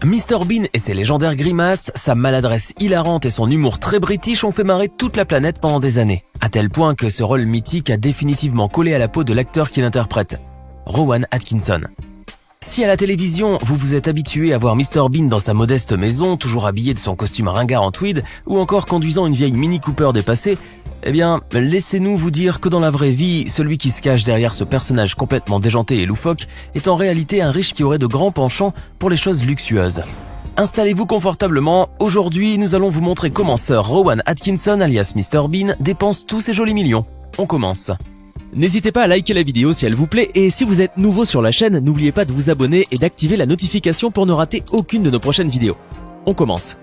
Mr Bean et ses légendaires grimaces, sa maladresse hilarante et son humour très british ont fait marrer toute la planète pendant des années, à tel point que ce rôle mythique a définitivement collé à la peau de l'acteur qui l'interprète, Rowan Atkinson. Si à la télévision, vous vous êtes habitué à voir Mr Bean dans sa modeste maison, toujours habillé de son costume ringard en tweed, ou encore conduisant une vieille Mini Cooper dépassée, eh bien, laissez-nous vous dire que dans la vraie vie, celui qui se cache derrière ce personnage complètement déjanté et loufoque est en réalité un riche qui aurait de grands penchants pour les choses luxueuses. Installez-vous confortablement, aujourd'hui nous allons vous montrer comment Sir Rowan Atkinson alias Mr Bean dépense tous ses jolis millions. On commence. N'hésitez pas à liker la vidéo si elle vous plaît et si vous êtes nouveau sur la chaîne, n'oubliez pas de vous abonner et d'activer la notification pour ne rater aucune de nos prochaines vidéos. On commence.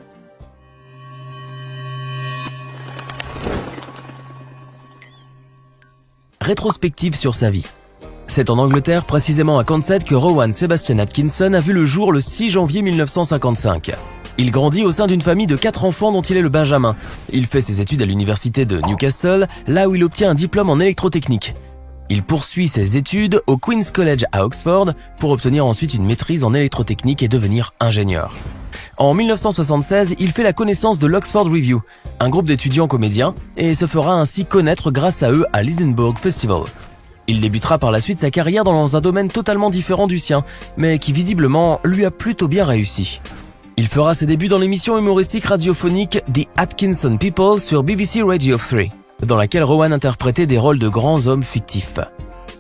Rétrospective sur sa vie. C'est en Angleterre, précisément à Consett, que Rowan Sebastian Atkinson a vu le jour le 6 janvier 1955. Il grandit au sein d'une famille de 4 enfants dont il est le benjamin. Il fait ses études à l'université de Newcastle, là où il obtient un diplôme en électrotechnique. Il poursuit ses études au Queen's College à Oxford pour obtenir ensuite une maîtrise en électrotechnique et devenir ingénieur. En 1976, il fait la connaissance de l'Oxford Revue, un groupe d'étudiants comédiens, et se fera ainsi connaître grâce à eux à l'Edinburgh Festival. Il débutera par la suite sa carrière dans un domaine totalement différent du sien, mais qui visiblement lui a plutôt bien réussi. Il fera ses débuts dans l'émission humoristique radiophonique The Atkinson People sur BBC Radio 3, dans laquelle Rowan interprétait des rôles de grands hommes fictifs.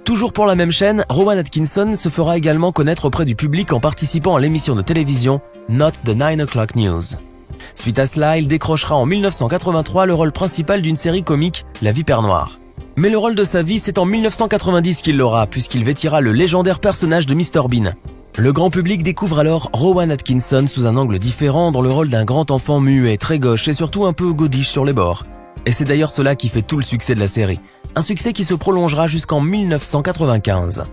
Toujours pour la même chaîne, Rowan Atkinson se fera également connaître auprès du public en participant à l'émission de télévision Not the 9 O'Clock News. Suite à cela, il décrochera en 1983 le rôle principal d'une série comique, La Vipère Noire. Mais le rôle de sa vie, c'est en 1990 qu'il l'aura, puisqu'il vêtira le légendaire personnage de Mr Bean. Le grand public découvre alors Rowan Atkinson sous un angle différent dans le rôle d'un grand enfant muet, très gauche et surtout un peu godiche sur les bords. Et c'est d'ailleurs cela qui fait tout le succès de la série. Un succès qui se prolongera jusqu'en 1995.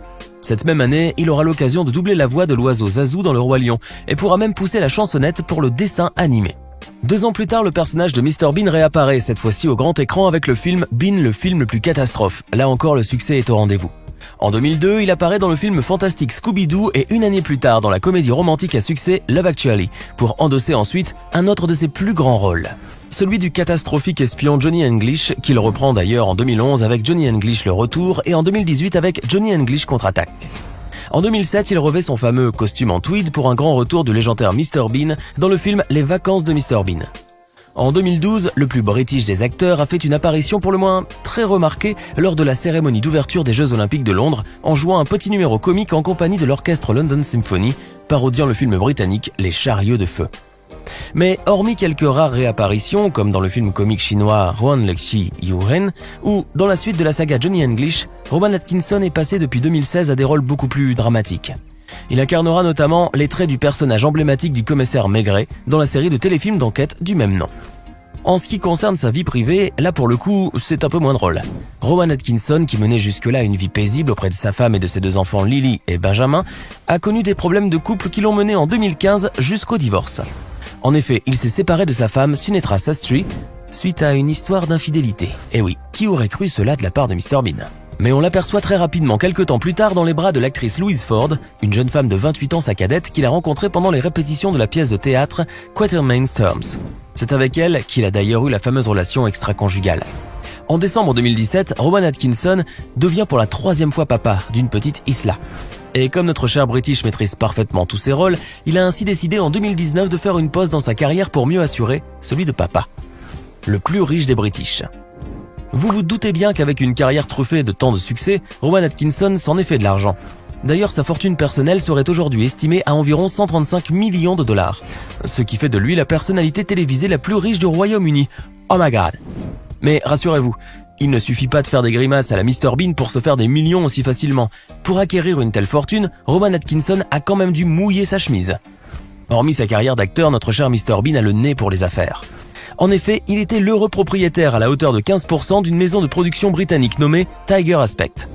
Cette même année, il aura l'occasion de doubler la voix de l'oiseau Zazu dans Le Roi Lion et pourra même pousser la chansonnette pour le dessin animé. 2 ans plus tard, le personnage de Mr Bean réapparaît, cette fois-ci au grand écran avec le film Bean, le film le plus catastrophe. Là encore, le succès est au rendez-vous. En 2002, il apparaît dans le film fantastique Scooby-Doo et une année plus tard dans la comédie romantique à succès Love Actually, pour endosser ensuite un autre de ses plus grands rôles. Celui du catastrophique espion Johnny English, qu'il reprend d'ailleurs en 2011 avec Johnny English le retour et en 2018 avec Johnny English contre-attaque. En 2007, il revêt son fameux costume en tweed pour un grand retour du légendaire Mr Bean dans le film Les Vacances de Mr Bean. En 2012, le plus british des acteurs a fait une apparition pour le moins très remarquée lors de la cérémonie d'ouverture des Jeux Olympiques de Londres en jouant un petit numéro comique en compagnie de l'orchestre London Symphony, parodiant le film britannique Les Chariots de Feu. Mais hormis quelques rares réapparitions, comme dans le film comique chinois Huan Lexi Yuren, ou dans la suite de la saga Johnny English, Rowan Atkinson est passé depuis 2016 à des rôles beaucoup plus dramatiques. Il incarnera notamment les traits du personnage emblématique du commissaire Maigret dans la série de téléfilms d'enquête du même nom. En ce qui concerne sa vie privée, là pour le coup, c'est un peu moins drôle. Rowan Atkinson, qui menait jusque-là une vie paisible auprès de sa femme et de ses 2 enfants Lily et Benjamin, a connu des problèmes de couple qui l'ont mené en 2015 jusqu'au divorce. En effet, il s'est séparé de sa femme Sunetra Sastry suite à une histoire d'infidélité. Et oui, qui aurait cru cela de la part de Mr Bean ? Mais on l'aperçoit très rapidement quelques temps plus tard dans les bras de l'actrice Louise Ford, une jeune femme de 28 ans sa cadette qu'il a rencontrée pendant les répétitions de la pièce de théâtre Quatermain's Terms. C'est avec elle qu'il a d'ailleurs eu la fameuse relation extra-conjugale. En décembre 2017, Rowan Atkinson devient pour la 3e fois papa d'une petite Isla. Et comme notre cher British maîtrise parfaitement tous ses rôles, il a ainsi décidé en 2019 de faire une pause dans sa carrière pour mieux assurer celui de papa. Le plus riche des British. Vous vous doutez bien qu'avec une carrière truffée de tant de succès, Rowan Atkinson s'en est fait de l'argent. D'ailleurs, sa fortune personnelle serait aujourd'hui estimée à environ 135 millions de dollars, ce qui fait de lui la personnalité télévisée la plus riche du Royaume-Uni. Oh my god. Mais rassurez-vous, il ne suffit pas de faire des grimaces à la Mr Bean pour se faire des millions aussi facilement. Pour acquérir une telle fortune, Rowan Atkinson a quand même dû mouiller sa chemise. Hormis sa carrière d'acteur, notre cher Mr Bean a le nez pour les affaires. En effet, il était l'heureux propriétaire à la hauteur de 15% d'une maison de production britannique nommée Tiger Aspect.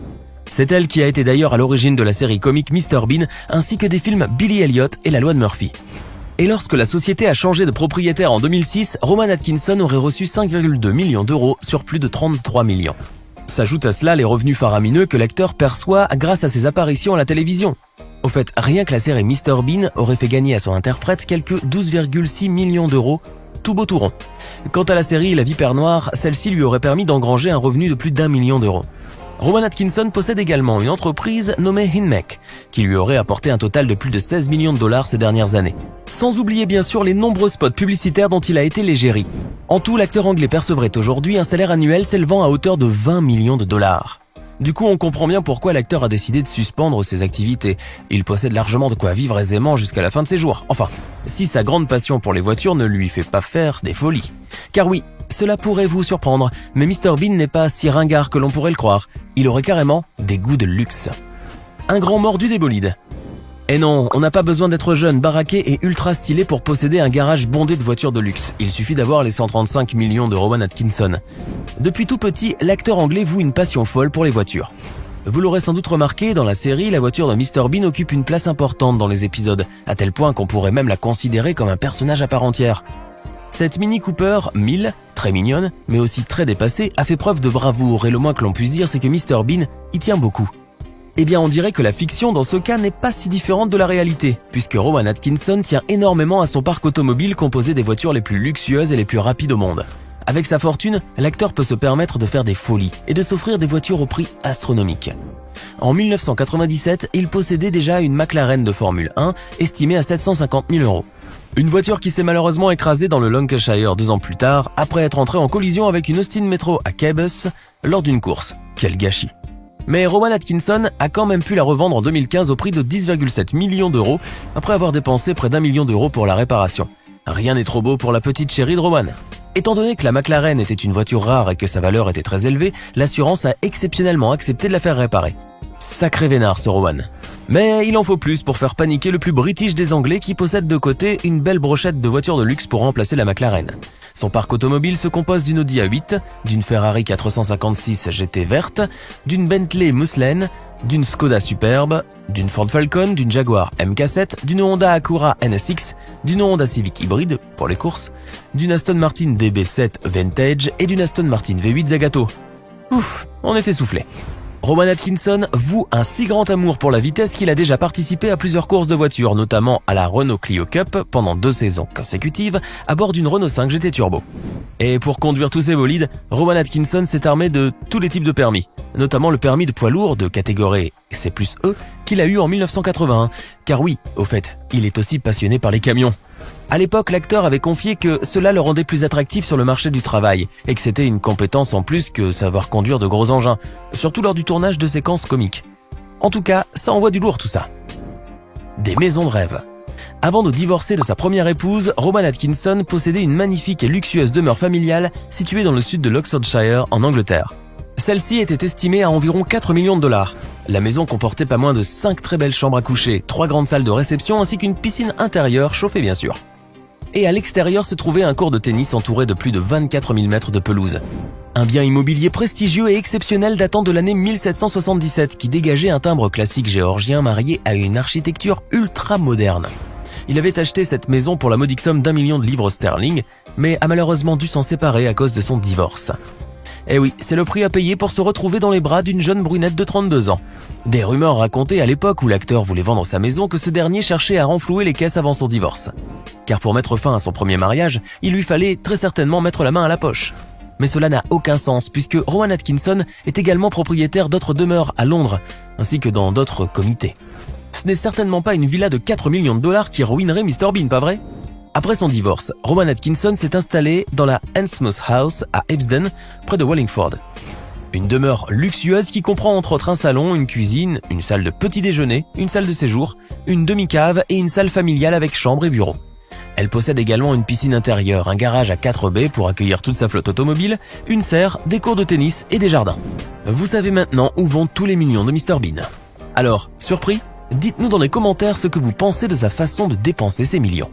C'est elle qui a été d'ailleurs à l'origine de la série comique Mr Bean ainsi que des films Billy Elliot et La Loi de Murphy. Et lorsque la société a changé de propriétaire en 2006, Rowan Atkinson aurait reçu 5,2 millions d'euros sur plus de 33 millions. S'ajoutent à cela les revenus faramineux que l'acteur perçoit grâce à ses apparitions à la télévision. Au fait, rien que la série Mr Bean aurait fait gagner à son interprète quelques 12,6 millions d'euros, tout beau tout rond. Quant à la série La Vipère Noire, celle-ci lui aurait permis d'engranger un revenu de plus d'1 million d'euros. Rowan Atkinson possède également une entreprise nommée Hinmec, qui lui aurait apporté un total de plus de 16 millions de dollars ces dernières années. Sans oublier bien sûr les nombreux spots publicitaires dont il a été l'égérie. En tout, l'acteur anglais percevrait aujourd'hui un salaire annuel s'élevant à hauteur de 20 millions de dollars. Du coup, on comprend bien pourquoi l'acteur a décidé de suspendre ses activités. Il possède largement de quoi vivre aisément jusqu'à la fin de ses jours. Enfin, si sa grande passion pour les voitures ne lui fait pas faire des folies. Car oui, cela pourrait vous surprendre, mais Mr Bean n'est pas si ringard que l'on pourrait le croire. Il aurait carrément des goûts de luxe. Un grand mordu des bolides. Et non, on n'a pas besoin d'être jeune, baraqué et ultra stylé pour posséder un garage bondé de voitures de luxe. Il suffit d'avoir les 135 millions de Rowan Atkinson. Depuis tout petit, l'acteur anglais voue une passion folle pour les voitures. Vous l'aurez sans doute remarqué, dans la série, la voiture de Mr Bean occupe une place importante dans les épisodes, à tel point qu'on pourrait même la considérer comme un personnage à part entière. Cette Mini Cooper 1000, très mignonne, mais aussi très dépassée, a fait preuve de bravoure et le moins que l'on puisse dire c'est que Mr Bean y tient beaucoup. Eh bien on dirait que la fiction dans ce cas n'est pas si différente de la réalité, puisque Rowan Atkinson tient énormément à son parc automobile composé des voitures les plus luxueuses et les plus rapides au monde. Avec sa fortune, l'acteur peut se permettre de faire des folies et de s'offrir des voitures au prix astronomique. En 1997, il possédait déjà une McLaren de Formule 1 estimée à 750 000 euros. Une voiture qui s'est malheureusement écrasée dans le Lancashire 2 ans plus tard, après être entrée en collision avec une Austin Metro à Cebus lors d'une course. Quel gâchis! Mais Rowan Atkinson a quand même pu la revendre en 2015 au prix de 10,7 millions d'euros, après avoir dépensé près d'1 million d'euros pour la réparation. Rien n'est trop beau pour la petite chérie de Rowan. Étant donné que la McLaren était une voiture rare et que sa valeur était très élevée, l'assurance a exceptionnellement accepté de la faire réparer. Sacré vénard ce Rowan. Mais il en faut plus pour faire paniquer le plus british des Anglais qui possède de côté une belle brochette de voitures de luxe pour remplacer la McLaren. Son parc automobile se compose d'une Audi A8, d'une Ferrari 456 GT verte, d'une Bentley Muslin, d'une Skoda Superbe, d'une Ford Falcon, d'une Jaguar MK7, d'une Honda Acura NSX, d'une Honda Civic hybride pour les courses, d'une Aston Martin DB7 Vantage et d'une Aston Martin V8 Zagato. Ouf, on était soufflé. Rowan Atkinson voue un si grand amour pour la vitesse qu'il a déjà participé à plusieurs courses de voitures, notamment à la Renault Clio Cup pendant 2 saisons consécutives à bord d'une Renault 5 GT Turbo. Et pour conduire tous ces bolides, Rowan Atkinson s'est armé de tous les types de permis, notamment le permis de poids lourd de catégorie C+E qu'il a eu en 1981. Car oui, au fait, il est aussi passionné par les camions. À l'époque, l'acteur avait confié que cela le rendait plus attractif sur le marché du travail et que c'était une compétence en plus que savoir conduire de gros engins, surtout lors du tournage de séquences comiques. En tout cas, ça envoie du lourd tout ça. Des maisons de rêve. Avant de divorcer de sa première épouse, Rowan Atkinson possédait une magnifique et luxueuse demeure familiale située dans le sud de l'Oxfordshire en Angleterre. Celle-ci était estimée à environ 4 millions de dollars. La maison comportait pas moins de 5 très belles chambres à coucher, 3 grandes salles de réception ainsi qu'une piscine intérieure chauffée bien sûr. Et à l'extérieur se trouvait un court de tennis entouré de plus de 24 000 mètres de pelouse. Un bien immobilier prestigieux et exceptionnel datant de l'année 1777 qui dégageait un timbre classique géorgien marié à une architecture ultra moderne. Il avait acheté cette maison pour la modique somme d'1 million de livres sterling, mais a malheureusement dû s'en séparer à cause de son divorce. Eh oui, c'est le prix à payer pour se retrouver dans les bras d'une jeune brunette de 32 ans. Des rumeurs racontaient à l'époque où l'acteur voulait vendre sa maison que ce dernier cherchait à renflouer les caisses avant son divorce. Car pour mettre fin à son premier mariage, il lui fallait très certainement mettre la main à la poche. Mais cela n'a aucun sens puisque Rowan Atkinson est également propriétaire d'autres demeures à Londres, ainsi que dans d'autres comités. Ce n'est certainement pas une villa de 4 millions de dollars qui ruinerait Mr Bean, pas vrai ? Après son divorce, Rowan Atkinson s'est installé dans la Hensmouth House à Hebden, près de Wallingford. Une demeure luxueuse qui comprend entre autres un salon, une cuisine, une salle de petit déjeuner, une salle de séjour, une demi-cave et une salle familiale avec chambre et bureau. Elle possède également une piscine intérieure, un garage à 4 baies pour accueillir toute sa flotte automobile, une serre, des cours de tennis et des jardins. Vous savez maintenant où vont tous les millions de Mr Bean. Alors, surpris ? Dites-nous dans les commentaires ce que vous pensez de sa façon de dépenser ses millions.